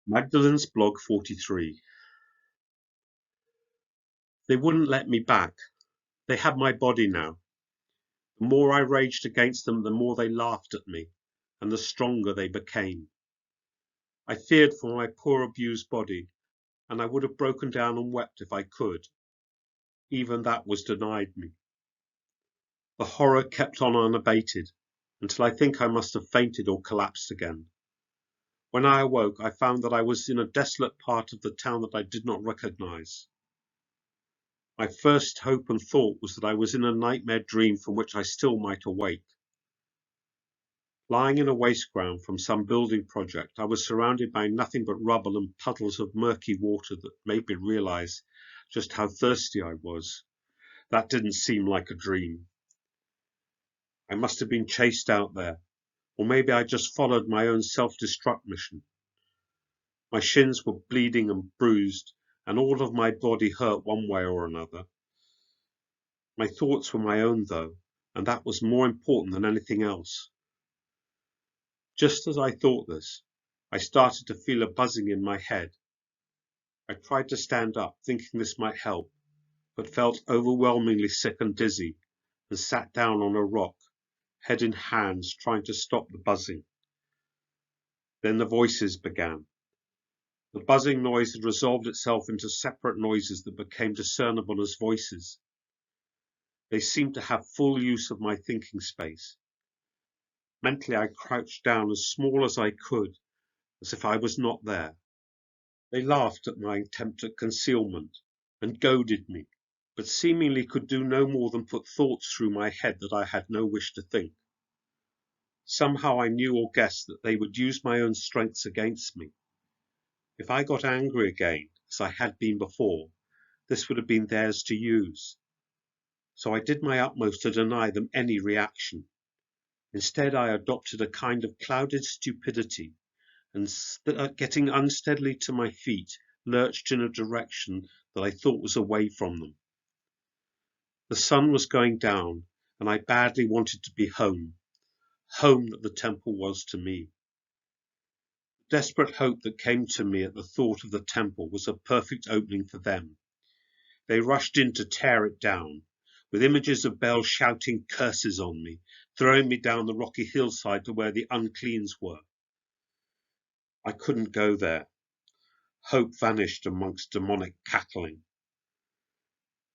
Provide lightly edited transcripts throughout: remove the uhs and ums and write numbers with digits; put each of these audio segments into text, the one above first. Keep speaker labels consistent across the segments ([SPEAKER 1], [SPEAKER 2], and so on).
[SPEAKER 1] Magdalene's blog 43. They wouldn't let me back. They had my body now. The more I raged against them, the more they laughed at me, and the stronger they became. I feared for my poor abused body, and I would have broken down and wept if I could. Even that was denied me. The horror kept on unabated, until I think I must have fainted or collapsed again. When I awoke, I found that I was in a desolate part of the town that I did not recognize. My first hope and thought was that I was in a nightmare dream from which I still might awake. Lying in a waste ground from some building project, I was surrounded by nothing but rubble and puddles of murky water that made me realize just how thirsty I was. That didn't seem like a dream. I must have been chased out there, or maybe I just followed my own self-destruct mission. My shins were bleeding and bruised, and all of my body hurt one way or another. My thoughts were my own, though, and that was more important than anything else. Just as I thought this, I started to feel a buzzing in my head. I tried to stand up, thinking this might help, but felt overwhelmingly sick and dizzy, and sat down on a rock, head in hands, trying to stop the buzzing. Then the voices began. The buzzing noise had resolved itself into separate noises that became discernible as voices. They seemed to have full use of my thinking space. Mentally, I crouched down as small as I could, as if I was not there. They laughed at my attempt at concealment and goaded me, but seemingly could do no more than put thoughts through my head that I had no wish to think. Somehow I knew or guessed that they would use my own strengths against me. If I got angry again, as I had been before, this would have been theirs to use. So I did my utmost to deny them any reaction. Instead, I adopted a kind of clouded stupidity, and getting unsteadily to my feet, lurched in a direction that I thought was away from them. The sun was going down, and I badly wanted to be home that the temple was to me. The desperate hope that came to me at the thought of the temple was a perfect opening for them. They rushed in to tear it down, with images of Bel shouting curses on me, throwing me down the rocky hillside to where the uncleans were. I couldn't go there. Hope vanished amongst demonic cackling.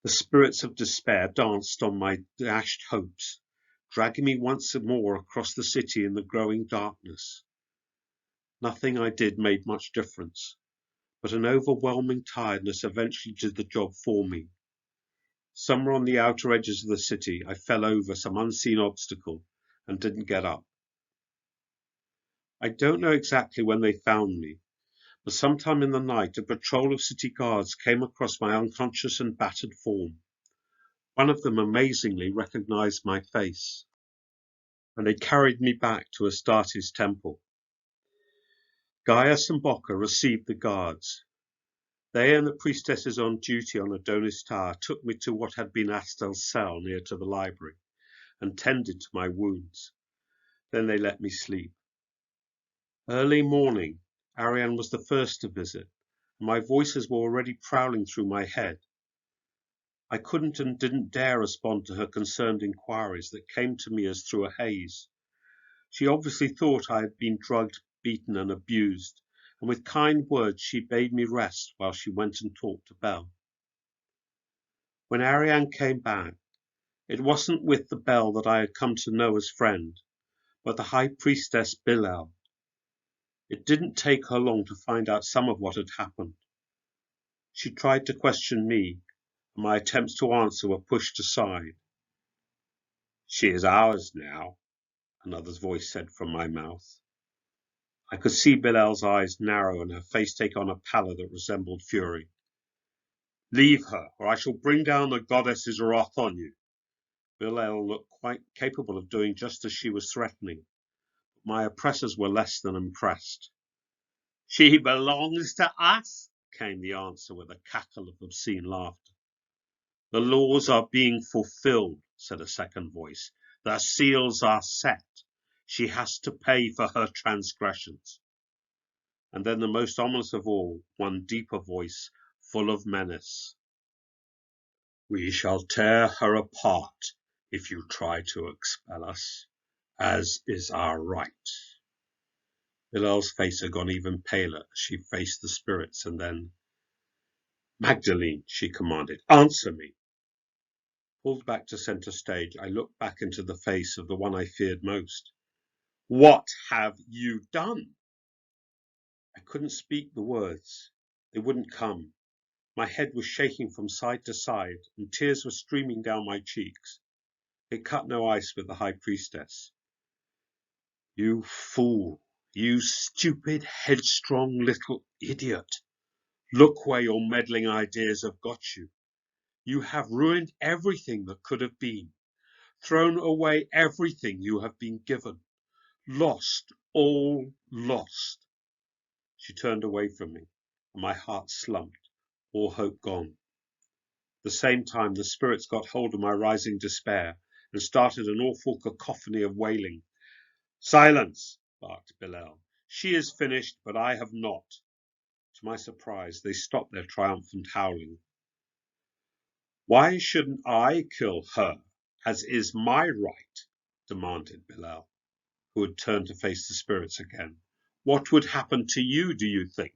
[SPEAKER 1] The spirits of despair danced on my dashed hopes, dragging me once more across the city in the growing darkness. Nothing I did made much difference, but an overwhelming tiredness eventually did the job for me. Somewhere on the outer edges of the city, I fell over some unseen obstacle and didn't get up. I don't know exactly when they found me, but sometime in the night a patrol of city guards came across my unconscious and battered form. One of them amazingly recognized my face, and they carried me back to Astarte's temple. Gaius and Bocca received the guards. They and the priestesses on duty on Adonis Tower took me to what had been Astel's cell near to the library, and tended to my wounds. Then they let me sleep. Early morning, Ariane was the first to visit, and my voices were already prowling through my head. I couldn't and didn't dare respond to her concerned inquiries that came to me as through a haze. She obviously thought I had been drugged, beaten, and abused, and with kind words she bade me rest while she went and talked to Bel. When Ariane came back, it wasn't with the Bel that I had come to know as friend, but the high priestess Bilal. It didn't take her long to find out some of what had happened. She tried to question me, and my attempts to answer were pushed aside. "She is ours now," another's voice said from my mouth. I could see Bilal's eyes narrow and her face take on a pallor that resembled fury. "Leave her, or I shall bring down the goddess's wrath on you." Bilal looked quite capable of doing just as she was threatening, but my oppressors were less than impressed. "She belongs to us," came the answer with a cackle of obscene laughter. "The laws are being fulfilled," said a second voice. "The seals are set. She has to pay for her transgressions." and then the most ominous of all, one deeper voice, full of menace. We shall tear her apart if you try to expel us, as is our right. Bilel's face had gone even paler as she faced the spirits, and then, Magdalene, she commanded, answer me. Pulled back to centre stage, I looked back into the face of the one I feared most. What have you done? I couldn't speak the words. They wouldn't come. My head was shaking from side to side, and tears were streaming down my cheeks. It cut no ice with the high priestess. You fool, you stupid, headstrong little idiot. Look where your meddling ideas have got you. You have ruined everything that could have been, thrown away everything you have been given, lost, all lost. She turned away from me, and my heart slumped, all hope gone. At the same time, the spirits got hold of my rising despair and started an awful cacophony of wailing. Silence, barked Bilel. She is finished, but I have not. To my surprise, they stopped their triumphant howling. Why shouldn't I kill her, as is my right? Demanded Bilel, who had turned to face the spirits again. What would happen to you, do you think?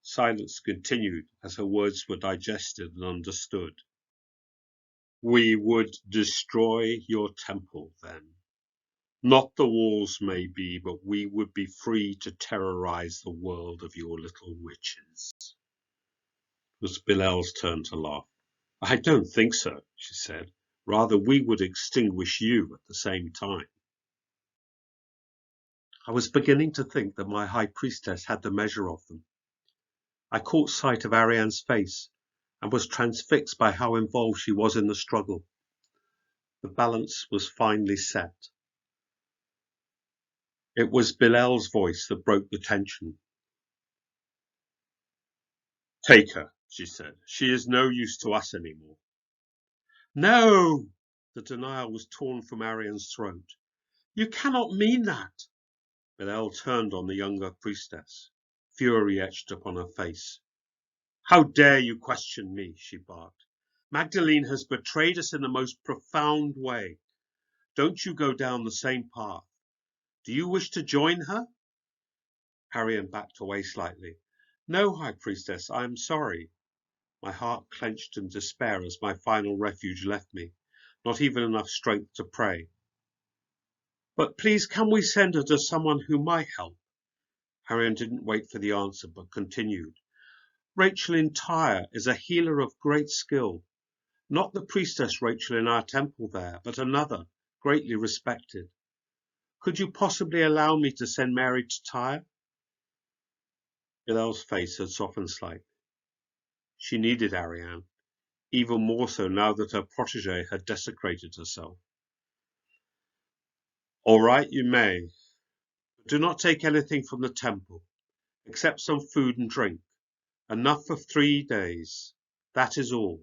[SPEAKER 1] Silence continued as her words were digested and understood. We would destroy your temple then. Not the walls, maybe, but we would be free to terrorize the world of your little witches. It was Bilel's turn to laugh. I don't think so, she said. Rather, we would extinguish you at the same time. I was beginning to think that my high priestess had the measure of them. I caught sight of Ariane's face and was transfixed by how involved she was in the struggle. The balance was finely set. It was Bilel's voice that broke the tension. Take her, she said. She is no use to us anymore. No! The denial was torn from Ariane's throat. You cannot mean that. Bilel turned on the younger priestess. Fury etched upon her face. How dare you question me, she barked. Magdalene has betrayed us in the most profound way. Don't you go down the same path. Do you wish to join her? Ariane backed away slightly. No, High Priestess, I am sorry. My heart clenched in despair as my final refuge left me, not even enough strength to pray. But please, can we send her to someone who might help? Ariane didn't wait for the answer, but continued. Rachel in Tyre is a healer of great skill. Not the priestess Rachel in our temple there, but another, greatly respected. Could you possibly allow me to send Mary to Tyre? Bilel's face had softened slightly. She needed Ariane, even more so now that her protégée had desecrated herself. All right, you may. But do not take anything from the temple, except some food and drink. Enough for 3 days. That is all.